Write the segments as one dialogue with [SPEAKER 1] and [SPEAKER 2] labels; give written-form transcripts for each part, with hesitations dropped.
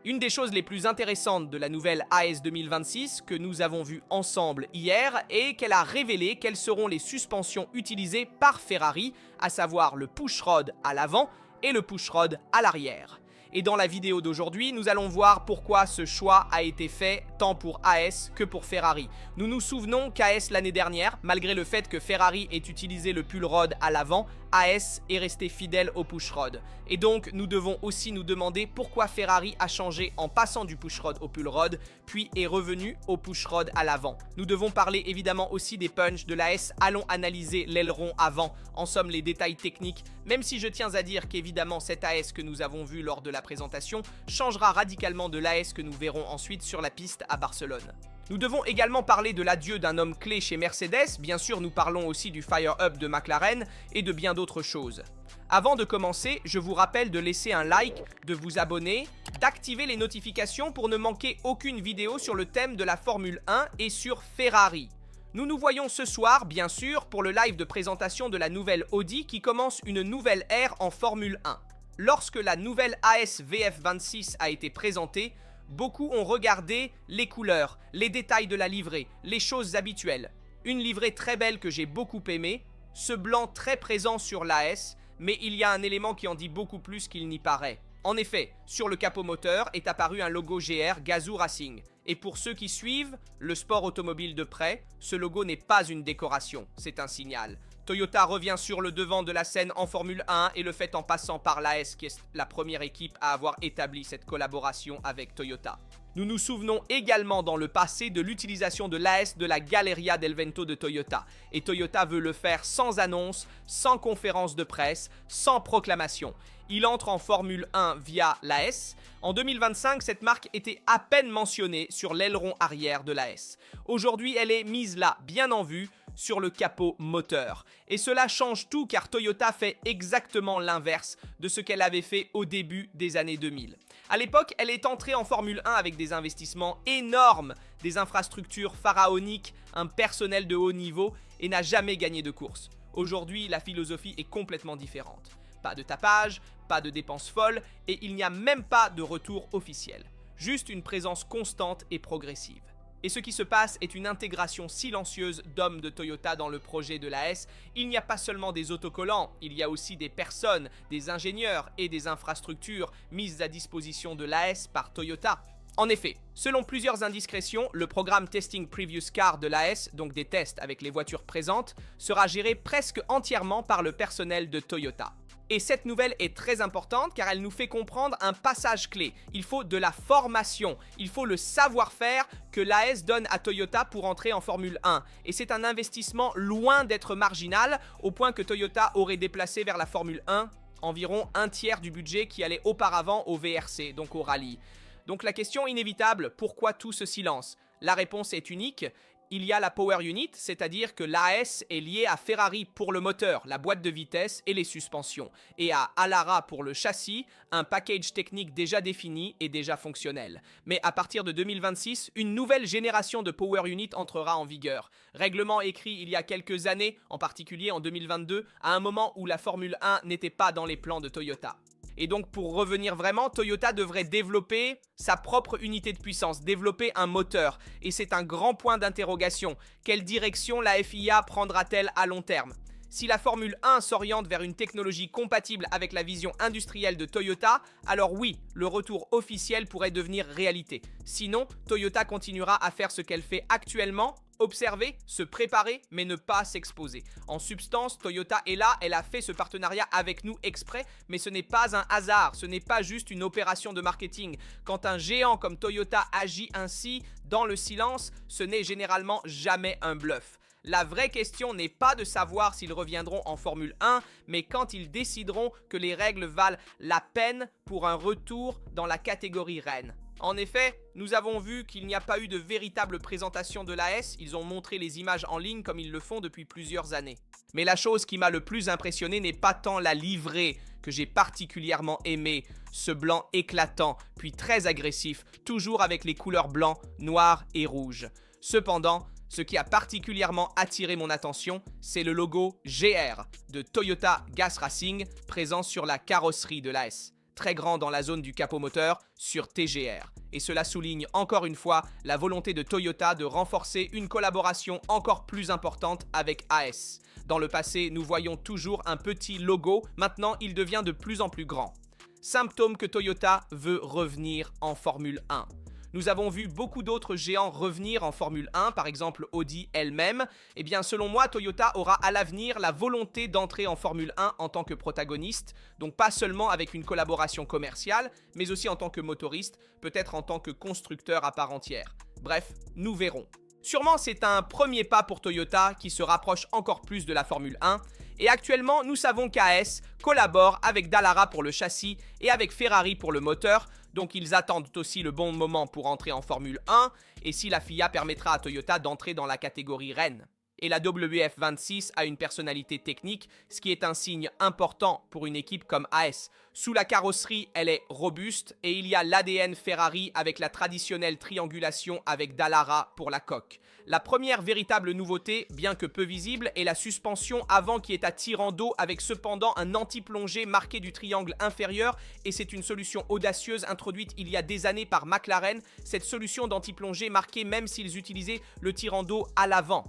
[SPEAKER 1] Une des choses les plus intéressantes de la nouvelle AS 2026 que nous avons vue ensemble hier est qu'elle a révélé quelles seront les suspensions utilisées par Ferrari, à savoir le push-rod à l'avant et le push-rod à l'arrière. Et dans la vidéo d'aujourd'hui, nous allons voir pourquoi ce choix a été fait tant pour AS que pour Ferrari. Nous nous souvenons qu'AS l'année dernière, malgré le fait que Ferrari ait utilisé le pull rod à l'avant, AS est resté fidèle au push rod. Et donc nous devons aussi nous demander pourquoi Ferrari a changé en passant du push rod au pull rod, puis est revenu au push rod à l'avant. Nous devons parler évidemment aussi des punches de l'AS, allons analyser l'aileron avant, en somme les détails techniques, même si je tiens à dire qu'évidemment cet AS que nous avons vu lors de la présentation changera radicalement de l'AS que nous verrons ensuite sur la piste à Barcelone. Nous devons également parler de l'adieu d'un homme clé chez Mercedes, bien sûr nous parlons aussi du Fire Up de McLaren et de bien d'autres choses. Avant de commencer, je vous rappelle de laisser un like, de vous abonner, d'activer les notifications pour ne manquer aucune vidéo sur le thème de la Formule 1 et sur Ferrari. Nous nous voyons ce soir, bien sûr, pour le live de présentation de la nouvelle Audi qui commence une nouvelle ère en Formule 1. Lorsque la nouvelle AS VF26 a été présentée, beaucoup ont regardé les couleurs, les détails de la livrée, les choses habituelles. Une livrée très belle que j'ai beaucoup aimée, ce blanc très présent sur l'AS, mais il y a un élément qui en dit beaucoup plus qu'il n'y paraît. En effet, sur le capot moteur est apparu un logo GR Gazoo Racing. Et pour ceux qui suivent le sport automobile de près, ce logo n'est pas une décoration, c'est un signal. Toyota revient sur le devant de la scène en Formule 1 et le fait en passant par l'AS qui est la première équipe à avoir établi cette collaboration avec Toyota. Nous nous souvenons également dans le passé de l'utilisation de l'AS de la Galleria del Vento de Toyota. Et Toyota veut le faire sans annonce, sans conférence de presse, sans proclamation. Il entre en Formule 1 via l'AS. En 2025, cette marque était à peine mentionnée sur l'aileron arrière de l'AS. Aujourd'hui, elle est mise là, bien en vue, sur le capot moteur. Et cela change tout car Toyota fait exactement l'inverse de ce qu'elle avait fait au début des années 2000. À l'époque, elle est entrée en Formule 1 avec des investissements énormes, des infrastructures pharaoniques, un personnel de haut niveau et n'a jamais gagné de course. Aujourd'hui, la philosophie est complètement différente. Pas de tapage, pas de dépenses folles et il n'y a même pas de retour officiel. Juste une présence constante et progressive. Et ce qui se passe est une intégration silencieuse d'hommes de Toyota dans le projet de l'AS. Il n'y a pas seulement des autocollants, il y a aussi des personnes, des ingénieurs et des infrastructures mises à disposition de l'AS par Toyota. En effet, selon plusieurs indiscrétions, le programme Testing Previous Car de l'AS, donc des tests avec les voitures présentes, sera géré presque entièrement par le personnel de Toyota. Et cette nouvelle est très importante car elle nous fait comprendre un passage clé. Il faut de la formation, il faut le savoir-faire que l'AS donne à Toyota pour entrer en Formule 1. Et c'est un investissement loin d'être marginal, au point que Toyota aurait déplacé vers la Formule 1 environ un tiers du budget qui allait auparavant au VRC, donc au rallye. Donc la question inévitable, pourquoi tout ce silence? La réponse est unique. Il y a la Power Unit, c'est-à-dire que l'AS est liée à Ferrari pour le moteur, la boîte de vitesse et les suspensions, et à Alara pour le châssis, un package technique déjà défini et déjà fonctionnel. Mais à partir de 2026, une nouvelle génération de Power Unit entrera en vigueur. Règlement écrit il y a quelques années, en particulier en 2022, à un moment où la Formule 1 n'était pas dans les plans de Toyota. Et donc pour revenir vraiment, Toyota devrait développer sa propre unité de puissance, développer un moteur. Et c'est un grand point d'interrogation. Quelle direction la FIA prendra-t-elle à long terme? Si la Formule 1 s'oriente vers une technologie compatible avec la vision industrielle de Toyota, alors oui, le retour officiel pourrait devenir réalité. Sinon, Toyota continuera à faire ce qu'elle fait actuellement, observer, se préparer, mais ne pas s'exposer. En substance, Toyota est là, elle a fait ce partenariat avec nous exprès, mais ce n'est pas un hasard, ce n'est pas juste une opération de marketing. Quand un géant comme Toyota agit ainsi, dans le silence, ce n'est généralement jamais un bluff. La vraie question n'est pas de savoir s'ils reviendront en Formule 1, mais quand ils décideront que les règles valent la peine pour un retour dans la catégorie reine. En effet, nous avons vu qu'il n'y a pas eu de véritable présentation de l'AS, ils ont montré les images en ligne comme ils le font depuis plusieurs années. Mais la chose qui m'a le plus impressionné n'est pas tant la livrée, que j'ai particulièrement aimé, ce blanc éclatant, puis très agressif, toujours avec les couleurs blanc, noir et rouge. Cependant, ce qui a particulièrement attiré mon attention, c'est le logo GR de Toyota Gas Racing présent sur la carrosserie de l'AS. très grand dans la zone du capot moteur sur TGR. Et cela souligne encore une fois la volonté de Toyota de renforcer une collaboration encore plus importante avec AS. Dans le passé, nous voyions toujours un petit logo, maintenant il devient de plus en plus grand. Symptôme que Toyota veut revenir en Formule 1. Nous avons vu beaucoup d'autres géants revenir en Formule 1, par exemple Audi elle-même. Eh bien, selon moi, Toyota aura à l'avenir la volonté d'entrer en Formule 1 en tant que protagoniste, donc pas seulement avec une collaboration commerciale, mais aussi en tant que motoriste, peut-être en tant que constructeur à part entière. Bref, nous verrons. Sûrement, c'est un premier pas pour Toyota qui se rapproche encore plus de la Formule 1. Et actuellement, nous savons qu'AS collabore avec Dallara pour le châssis et avec Ferrari pour le moteur, donc ils attendent aussi le bon moment pour entrer en Formule 1, et si la FIA permettra à Toyota d'entrer dans la catégorie reine. Et la WF26 a une personnalité technique, ce qui est un signe important pour une équipe comme AS. Sous la carrosserie, elle est robuste et il y a l'ADN Ferrari avec la traditionnelle triangulation avec Dallara pour la coque. La première véritable nouveauté, bien que peu visible, est la suspension avant qui est à tirant d'eau avec cependant un anti-plongée marqué du triangle inférieur, et c'est une solution audacieuse introduite il y a des années par McLaren, cette solution d'anti-plongée marquée même s'ils utilisaient le tirant d'eau à l'avant.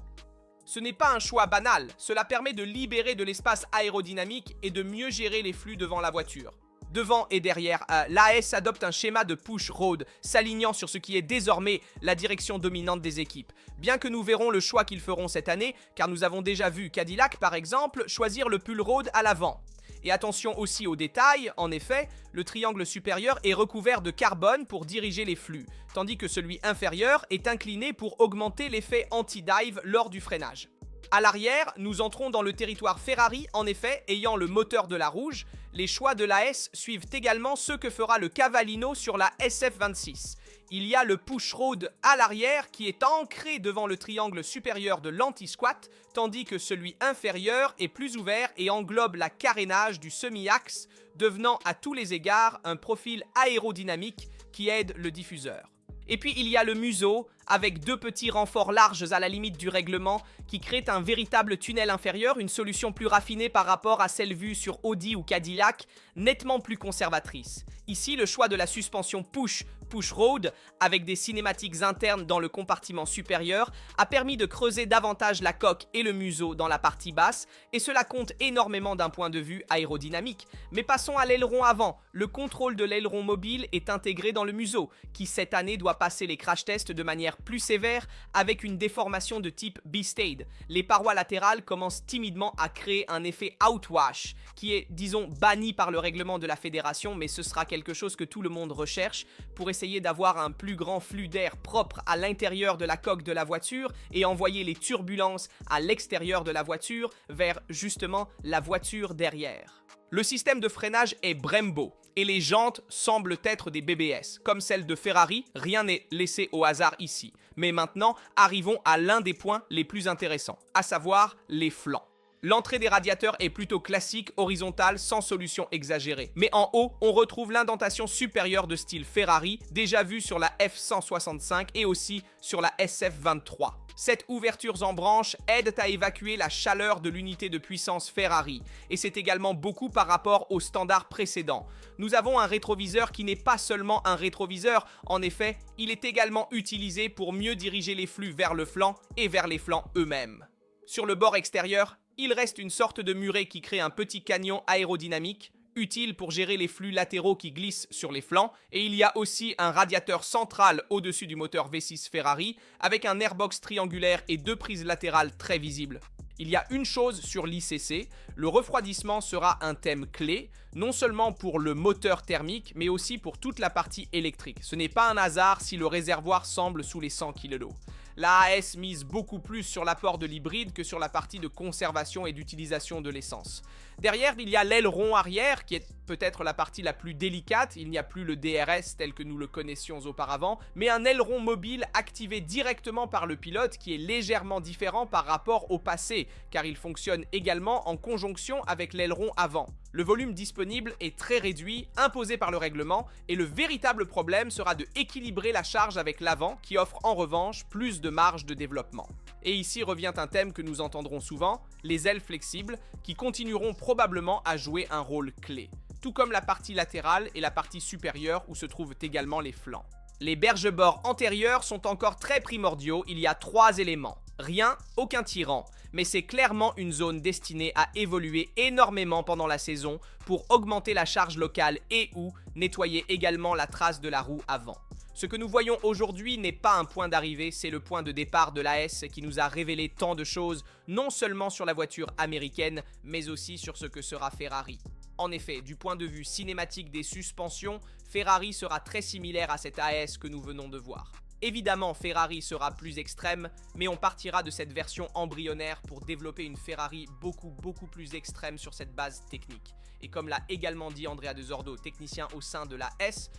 [SPEAKER 1] Ce n'est pas un choix banal, cela permet de libérer de l'espace aérodynamique et de mieux gérer les flux devant la voiture. Devant et derrière, l'AS adopte un schéma de push road, s'alignant sur ce qui est désormais la direction dominante des équipes. Bien que nous verrons le choix qu'ils feront cette année, car nous avons déjà vu Cadillac par exemple choisir le pull road à l'avant. Et attention aussi aux détails, en effet, le triangle supérieur est recouvert de carbone pour diriger les flux, tandis que celui inférieur est incliné pour augmenter l'effet anti-dive lors du freinage. À l'arrière, nous entrons dans le territoire Ferrari, en effet, ayant le moteur de la rouge. Les choix de l'AS suivent également ceux que fera le Cavallino sur la SF26. Il y a le push road à l'arrière qui est ancré devant le triangle supérieur de l'anti-squat, tandis que celui inférieur est plus ouvert et englobe la carénage du semi-axe, devenant à tous les égards un profil aérodynamique qui aide le diffuseur. Et puis il y a le museau, avec deux petits renforts larges à la limite du règlement qui créent un véritable tunnel inférieur, une solution plus raffinée par rapport à celle vue sur Audi ou Cadillac, nettement plus conservatrice. Ici, le choix de la suspension push road avec des cinématiques internes dans le compartiment supérieur a permis de creuser davantage la coque et le museau dans la partie basse, et cela compte énormément d'un point de vue aérodynamique. Mais passons à l'aileron avant. Le contrôle de l'aileron mobile est intégré dans le museau, qui cette année doit passer les crash tests de manière plus sévère avec une déformation de type B-Stade. Les parois latérales commencent timidement à créer un effet outwash, qui est, disons, banni par le règlement de la fédération, mais ce sera quelque chose que tout le monde recherche pour essayer d'avoir un plus grand flux d'air propre à l'intérieur de la coque de la voiture et envoyer les turbulences à l'extérieur de la voiture vers justement la voiture derrière. Le système de freinage est Brembo et les jantes semblent être des BBS, comme celles de Ferrari, rien n'est laissé au hasard ici. Mais maintenant, arrivons à l'un des points les plus intéressants, à savoir les flancs. L'entrée des radiateurs est plutôt classique, horizontale, sans solution exagérée. Mais en haut, on retrouve l'indentation supérieure de style Ferrari, déjà vue sur la F165 et aussi sur la SF23. Cette ouverture en branche aide à évacuer la chaleur de l'unité de puissance Ferrari, et c'est également beaucoup par rapport au standard précédent. Nous avons un rétroviseur qui n'est pas seulement un rétroviseur, en effet, il est également utilisé pour mieux diriger les flux vers le flanc et vers les flancs eux-mêmes. Sur le bord extérieur, il reste une sorte de muret qui crée un petit canyon aérodynamique, utile pour gérer les flux latéraux qui glissent sur les flancs, et il y a aussi un radiateur central au-dessus du moteur V6 Ferrari, avec un airbox triangulaire et deux prises latérales très visibles. Il y a une chose sur l'ICC, le refroidissement sera un thème clé, non seulement pour le moteur thermique, mais aussi pour toute la partie électrique. Ce n'est pas un hasard si le réservoir semble sous les 100 kg d'eau. La AS mise beaucoup plus sur l'apport de l'hybride que sur la partie de conservation et d'utilisation de l'essence. Derrière, il y a l'aileron arrière qui est peut-être la partie la plus délicate. Il n'y a plus le DRS tel que nous le connaissions auparavant, mais un aileron mobile activé directement par le pilote qui est légèrement différent par rapport au passé, car il fonctionne également en conjonction avec l'aileron avant. Le volume disponible est très réduit, imposé par le règlement, et le véritable problème sera de équilibrer la charge avec l'avant qui offre en revanche plus de marge de développement. Et ici revient un thème que nous entendrons souvent, les ailes flexibles, qui continueront probablement à jouer un rôle clé. tout comme la partie latérale et la partie supérieure où se trouvent également les flancs. Les berges-bords antérieurs sont encore très primordiaux, il y a 3 éléments. Rien, aucun tirant, mais c'est clairement une zone destinée à évoluer énormément pendant la saison pour augmenter la charge locale et ou nettoyer également la trace de la roue avant. Ce que nous voyons aujourd'hui n'est pas un point d'arrivée, c'est le point de départ de l'AS qui nous a révélé tant de choses, non seulement sur la voiture américaine, mais aussi sur ce que sera Ferrari. En effet, du point de vue cinématique des suspensions, Ferrari sera très similaire à cette AS que nous venons de voir. Évidemment, Ferrari sera plus extrême, mais on partira de cette version embryonnaire pour développer une Ferrari beaucoup plus extrême sur cette base technique. Et comme l'a également dit Andrea De Zordo, technicien au sein de la S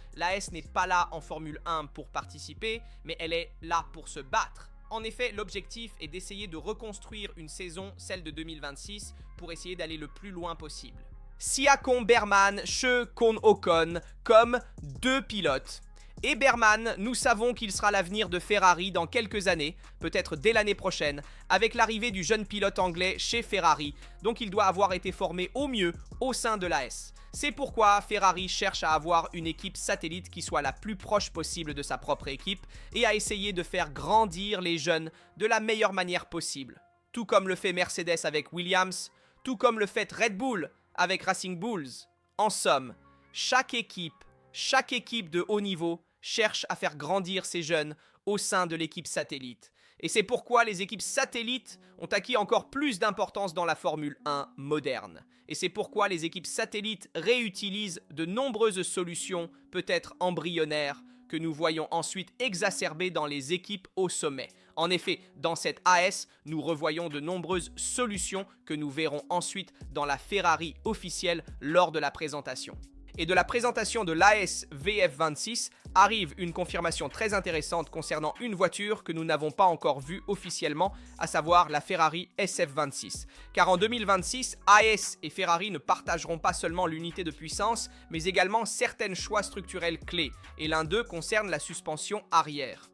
[SPEAKER 1] n'est pas là en Formule 1 pour participer, mais elle est là pour se battre. En effet, l'objectif est d'essayer de reconstruire une saison, celle de 2026, pour essayer d'aller le plus loin possible. Siakon Berman, Che Kon Ocon comme 2 pilotes. Et Berman, nous savons qu'il sera l'avenir de Ferrari dans quelques années, peut-être dès l'année prochaine, avec l'arrivée du jeune pilote anglais chez Ferrari, donc il doit avoir été formé au mieux au sein de l'AS. C'est pourquoi Ferrari cherche à avoir une équipe satellite qui soit la plus proche possible de sa propre équipe et à essayer de faire grandir les jeunes de la meilleure manière possible. Tout comme le fait Mercedes avec Williams, tout comme le fait Red Bull avec Racing Bulls. En somme, chaque équipe de haut niveau cherche à faire grandir ces jeunes au sein de l'équipe satellite. Et c'est pourquoi les équipes satellites ont acquis encore plus d'importance dans la Formule 1 moderne. Et c'est pourquoi les équipes satellites réutilisent de nombreuses solutions, peut-être embryonnaires, que nous voyons ensuite exacerbées dans les équipes au sommet. En effet, dans cette AS, nous revoyons de nombreuses solutions que nous verrons ensuite dans la Ferrari officielle lors de la présentation. Et de la présentation de l'AS VF26 arrive une confirmation très intéressante concernant une voiture que nous n'avons pas encore vue officiellement, à savoir la Ferrari SF26. Car en 2026, AS et Ferrari ne partageront pas seulement l'unité de puissance, mais également certains choix structurels clés, et l'un d'eux concerne la suspension arrière.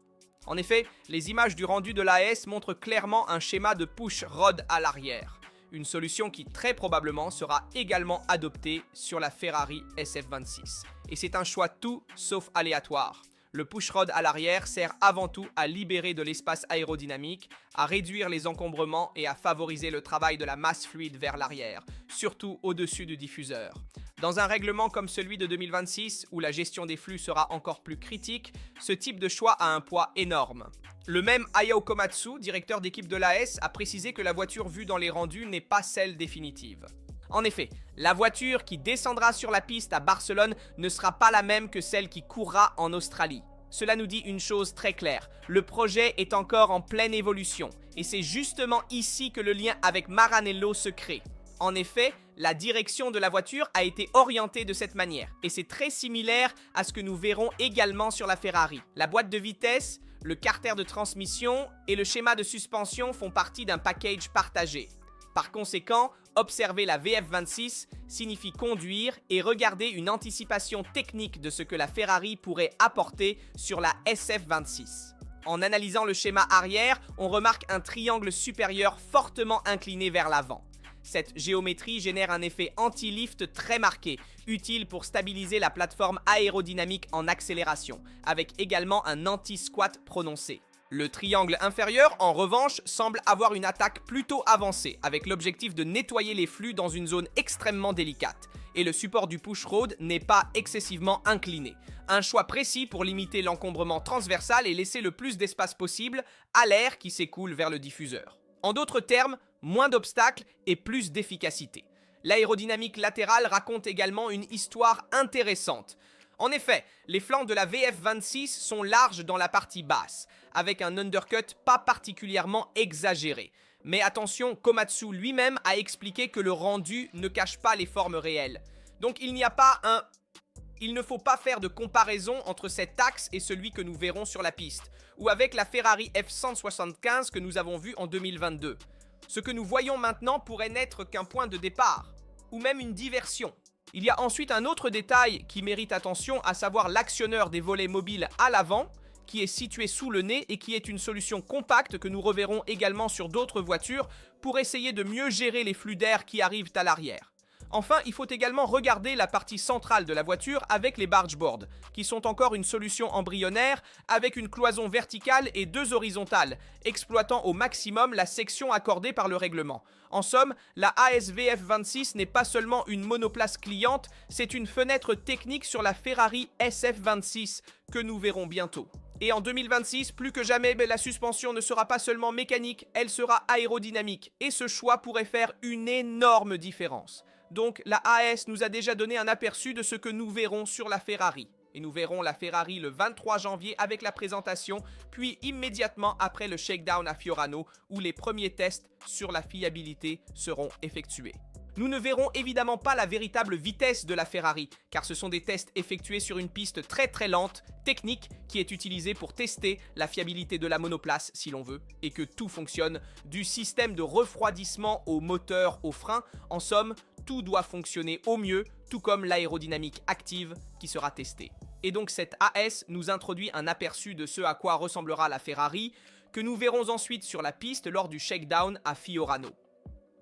[SPEAKER 1] En effet, les images du rendu de l'AS montrent clairement un schéma de push rod à l'arrière. Une solution qui très probablement sera également adoptée sur la Ferrari SF26. Et c'est un choix tout sauf aléatoire. Le pushrod à l'arrière sert avant tout à libérer de l'espace aérodynamique, à réduire les encombrements et à favoriser le travail de la masse fluide vers l'arrière, surtout au-dessus du diffuseur. Dans un règlement comme celui de 2026, où la gestion des flux sera encore plus critique, ce type de choix a un poids énorme. Le même Hayao Komatsu, directeur d'équipe de l'AS, a précisé que la voiture vue dans les rendus n'est pas celle définitive. En effet, la voiture qui descendra sur la piste à Barcelone ne sera pas la même que celle qui courra en Australie. Cela nous dit une chose très claire, le projet est encore en pleine évolution, et c'est justement ici que le lien avec Maranello se crée. En effet, la direction de la voiture a été orientée de cette manière, et c'est très similaire à ce que nous verrons également sur la Ferrari. La boîte de vitesse, le carter de transmission et le schéma de suspension font partie d'un package partagé. Par conséquent, observer la VF26 signifie conduire et regarder une anticipation technique de ce que la Ferrari pourrait apporter sur la SF26. En analysant le schéma arrière, on remarque un triangle supérieur fortement incliné vers l'avant. Cette géométrie génère un effet anti-lift très marqué, utile pour stabiliser la plateforme aérodynamique en accélération, avec également un anti-squat prononcé. Le triangle inférieur, en revanche, semble avoir une attaque plutôt avancée, avec l'objectif de nettoyer les flux dans une zone extrêmement délicate. Et le support du pushrod n'est pas excessivement incliné. Un choix précis pour limiter l'encombrement transversal et laisser le plus d'espace possible à l'air qui s'écoule vers le diffuseur. En d'autres termes, moins d'obstacles et plus d'efficacité. L'aérodynamique latérale raconte également une histoire intéressante. En effet, les flancs de la VF26 sont larges dans la partie basse, avec un undercut pas particulièrement exagéré. Mais attention, Komatsu lui-même a expliqué que le rendu ne cache pas les formes réelles. Donc il ne faut pas faire de comparaison entre cet axe et celui que nous verrons sur la piste, ou avec la Ferrari F175 que nous avons vue en 2022. Ce que nous voyons maintenant pourrait n'être qu'un point de départ, ou même une diversion. Il y a ensuite un autre détail qui mérite attention, à savoir l'actionneur des volets mobiles à l'avant, qui est situé sous le nez et qui est une solution compacte que nous reverrons également sur d'autres voitures pour essayer de mieux gérer les flux d'air qui arrivent à l'arrière. Enfin, il faut également regarder la partie centrale de la voiture avec les bargeboards, qui sont encore une solution embryonnaire avec une cloison verticale et 2 horizontales, exploitant au maximum la section accordée par le règlement. En somme, la ASVF 26 n'est pas seulement une monoplace cliente, c'est une fenêtre technique sur la Ferrari SF26 que nous verrons bientôt. Et en 2026, plus que jamais, la suspension ne sera pas seulement mécanique, elle sera aérodynamique. Et ce choix pourrait faire une énorme différence. Donc la AS nous a déjà donné un aperçu de ce que nous verrons sur la Ferrari. Et nous verrons la Ferrari le 23 janvier avec la présentation, puis immédiatement après le shakedown à Fiorano, où les premiers tests sur la fiabilité seront effectués. Nous ne verrons évidemment pas la véritable vitesse de la Ferrari, car ce sont des tests effectués sur une piste très lente, technique, qui est utilisée pour tester la fiabilité de la monoplace, si l'on veut, et que tout fonctionne, du système de refroidissement au moteur, au frein. En somme, tout doit fonctionner au mieux, tout comme l'aérodynamique active qui sera testée. Et donc cette AS nous introduit un aperçu de ce à quoi ressemblera la Ferrari, que nous verrons ensuite sur la piste lors du shakedown à Fiorano.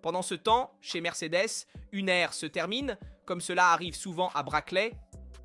[SPEAKER 1] Pendant ce temps, chez Mercedes, une ère se termine, comme cela arrive souvent à Brackley.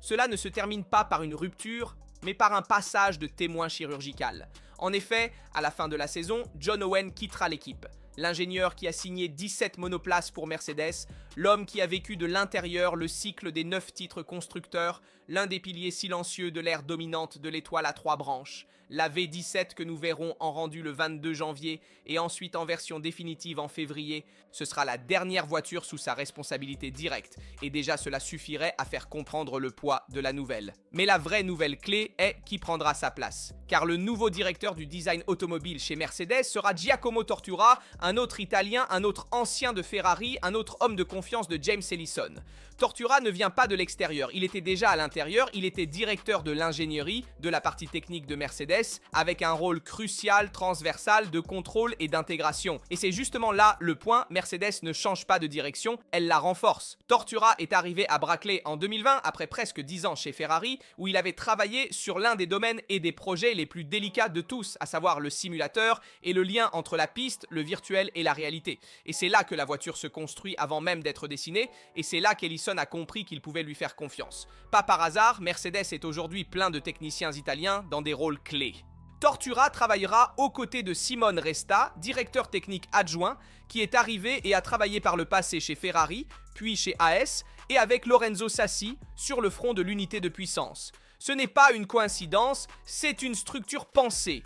[SPEAKER 1] Cela ne se termine pas par une rupture, mais par un passage de témoin chirurgical. En effet, à la fin de la saison, John Owen quittera l'équipe. L'ingénieur qui a signé 17 monoplaces pour Mercedes, l'homme qui a vécu de l'intérieur le cycle des 9 titres constructeurs, l'un des piliers silencieux de l'ère dominante de l'étoile à 3 branches, la V17 que nous verrons en rendu le 22 janvier et ensuite en version définitive en février, ce sera la dernière voiture sous sa responsabilité directe et déjà cela suffirait à faire comprendre le poids de la nouvelle. Mais la vraie nouvelle clé est qui prendra sa place, car le nouveau directeur du design automobile chez Mercedes sera Giacomo Tortura, un autre Italien, un autre ancien de Ferrari, un autre homme de confiance de James Ellison. Tortura ne vient pas de l'extérieur, il était déjà à l'intérieur, il était directeur de l'ingénierie, de la partie technique de Mercedes, avec un rôle crucial, transversal, de contrôle et d'intégration. Et c'est justement là le point, Mercedes ne change pas de direction, elle la renforce. Tortura est arrivé à Brackley en 2020, après presque 10 ans chez Ferrari, où il avait travaillé sur l'un des domaines et des projets les plus délicats de tous, à savoir le simulateur et le lien entre la piste, le virtuel et la réalité. Et c'est là que la voiture se construit avant même d'être dessinée, et c'est là qu'Ellison a compris qu'il pouvait lui faire confiance. Pas par hasard, Mercedes est aujourd'hui plein de techniciens italiens dans des rôles clés. Tortura travaillera aux côtés de Simone Resta, directeur technique adjoint, qui est arrivé et a travaillé par le passé chez Ferrari, puis chez AS, et avec Lorenzo Sassi sur le front de l'unité de puissance. Ce n'est pas une coïncidence, c'est une structure pensée,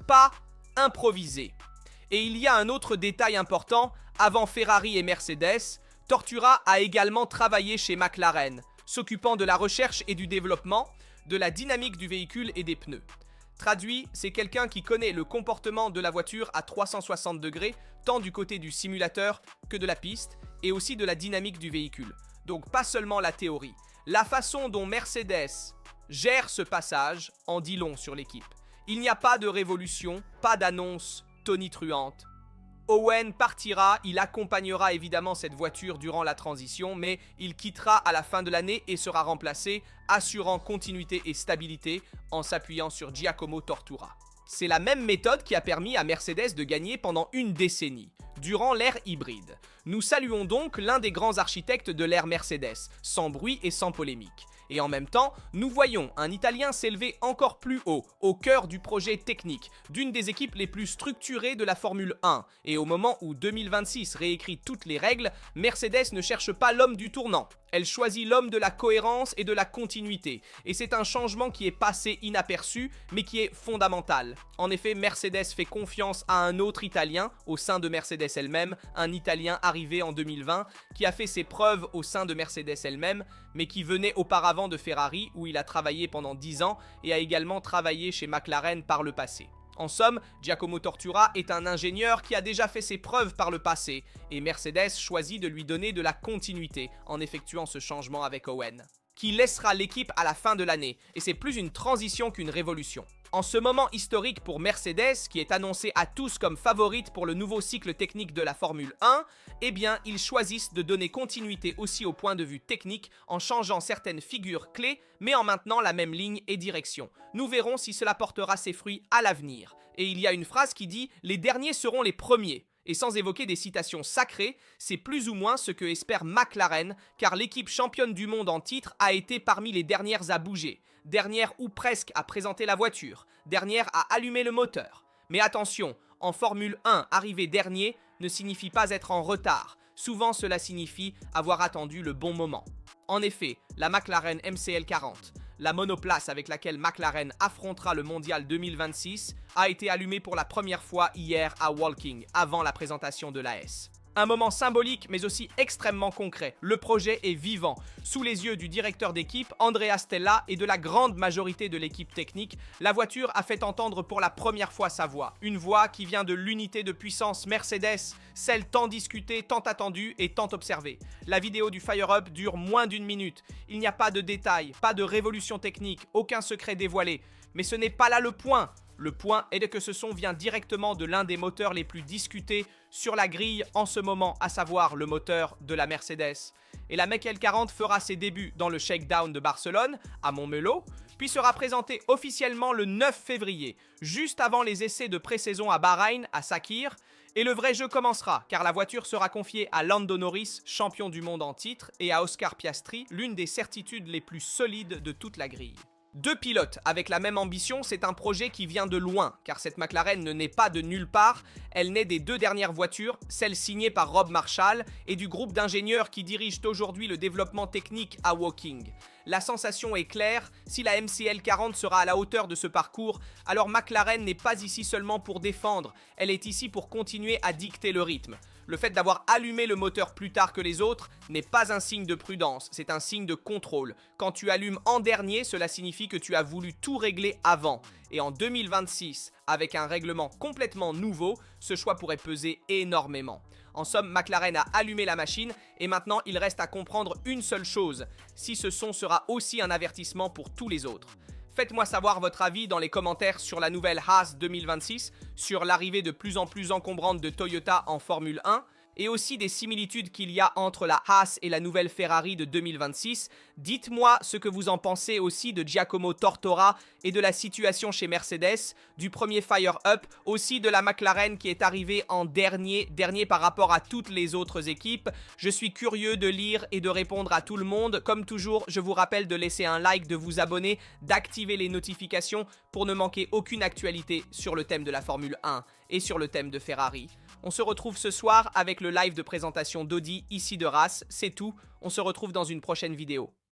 [SPEAKER 1] pas improvisée. Et il y a un autre détail important, avant Ferrari et Mercedes, Tortura a également travaillé chez McLaren, s'occupant de la recherche et du développement, de la dynamique du véhicule et des pneus. Traduit, c'est quelqu'un qui connaît le comportement de la voiture à 360 degrés, tant du côté du simulateur que de la piste, et aussi de la dynamique du véhicule. Donc pas seulement la théorie. La façon dont Mercedes gère ce passage en dit long sur l'équipe. Il n'y a pas de révolution, pas d'annonce tonitruante. Owen partira, il accompagnera évidemment cette voiture durant la transition, mais il quittera à la fin de l'année et sera remplacé, assurant continuité et stabilité en s'appuyant sur Giacomo Tortura. C'est la même méthode qui a permis à Mercedes de gagner pendant une décennie, durant l'ère hybride. Nous saluons donc l'un des grands architectes de l'ère Mercedes, sans bruit et sans polémique. Et en même temps, nous voyons un Italien s'élever encore plus haut, au cœur du projet technique, d'une des équipes les plus structurées de la Formule 1. Et au moment où 2026 réécrit toutes les règles, Mercedes ne cherche pas l'homme du tournant. Elle choisit l'homme de la cohérence et de la continuité. Et c'est un changement qui est passé inaperçu, mais qui est fondamental. En effet, Mercedes fait confiance à un autre Italien, au sein de Mercedes elle-même, un Italien arrivé en 2020, qui a fait ses preuves au sein de Mercedes elle-même, mais qui venait auparavant de Ferrari, où il a travaillé pendant 10 ans, et a également travaillé chez McLaren par le passé. En somme, Giacomo Tortura est un ingénieur qui a déjà fait ses preuves par le passé, et Mercedes choisit de lui donner de la continuité en effectuant ce changement avec Owen, qui laissera l'équipe à la fin de l'année, et c'est plus une transition qu'une révolution. En ce moment historique pour Mercedes, qui est annoncé à tous comme favorite pour le nouveau cycle technique de la Formule 1, eh bien, ils choisissent de donner continuité aussi au point de vue technique en changeant certaines figures clés, mais en maintenant la même ligne et direction. Nous verrons si cela portera ses fruits à l'avenir. Et il y a une phrase qui dit « Les derniers seront les premiers ». Et sans évoquer des citations sacrées, c'est plus ou moins ce que espère McLaren, car l'équipe championne du monde en titre a été parmi les dernières à bouger, dernière ou presque à présenter la voiture, dernière à allumer le moteur. Mais attention, en Formule 1, arriver dernier ne signifie pas être en retard. Souvent, cela signifie avoir attendu le bon moment. En effet, la McLaren MCL40, la monoplace avec laquelle McLaren affrontera le mondial 2026, a été allumée pour la première fois hier à Woking, avant la présentation de l'AS. Un moment symbolique mais aussi extrêmement concret. Le projet est vivant, sous les yeux du directeur d'équipe Andrea Stella et de la grande majorité de l'équipe technique. La voiture a fait entendre pour la première fois sa voix. Une voix qui vient de l'unité de puissance Mercedes, celle tant discutée, tant attendue et tant observée. La vidéo du Fire-Up dure moins d'1 minute. Il n'y a pas de détails, pas de révolution technique, aucun secret dévoilé. Mais ce n'est pas là le point. Le point est que ce son vient directement de l'un des moteurs les plus discutés sur la grille en ce moment, à savoir le moteur de la Mercedes. Et la Meckel 40 fera ses débuts dans le Shakedown de Barcelone, à Montmeló, puis sera présentée officiellement le 9 février, juste avant les essais de pré-saison à Bahreïn, à Sakhir. Et le vrai jeu commencera, car la voiture sera confiée à Lando Norris, champion du monde en titre, et à Oscar Piastri, l'une des certitudes les plus solides de toute la grille. Deux pilotes avec la même ambition, c'est un projet qui vient de loin, car cette McLaren ne naît pas de nulle part, elle naît des deux dernières voitures, celle signée par Rob Marshall et du groupe d'ingénieurs qui dirigent aujourd'hui le développement technique à Woking. La sensation est claire, si la MCL40 sera à la hauteur de ce parcours, alors McLaren n'est pas ici seulement pour défendre, elle est ici pour continuer à dicter le rythme. Le fait d'avoir allumé le moteur plus tard que les autres n'est pas un signe de prudence, c'est un signe de contrôle. Quand tu allumes en dernier, cela signifie que tu as voulu tout régler avant. Et en 2026, avec un règlement complètement nouveau, ce choix pourrait peser énormément. En somme, McLaren a allumé la machine et maintenant il reste à comprendre une seule chose, si ce son sera aussi un avertissement pour tous les autres. Faites-moi savoir votre avis dans les commentaires sur la nouvelle Haas 2026, sur l'arrivée de plus en plus encombrante de Toyota en Formule 1, et aussi des similitudes qu'il y a entre la Haas et la nouvelle Ferrari de 2026. Dites-moi ce que vous en pensez aussi de Giacomo Tortora et de la situation chez Mercedes, du premier Fire-Up, aussi de la McLaren qui est arrivée en dernier par rapport à toutes les autres équipes. Je suis curieux de lire et de répondre à tout le monde. Comme toujours, je vous rappelle de laisser un like, de vous abonner, d'activer les notifications pour ne manquer aucune actualité sur le thème de la Formule 1 et sur le thème de Ferrari. On se retrouve ce soir avec le live de présentation d'Audi ici de Reims, c'est tout. On se retrouve dans une prochaine vidéo.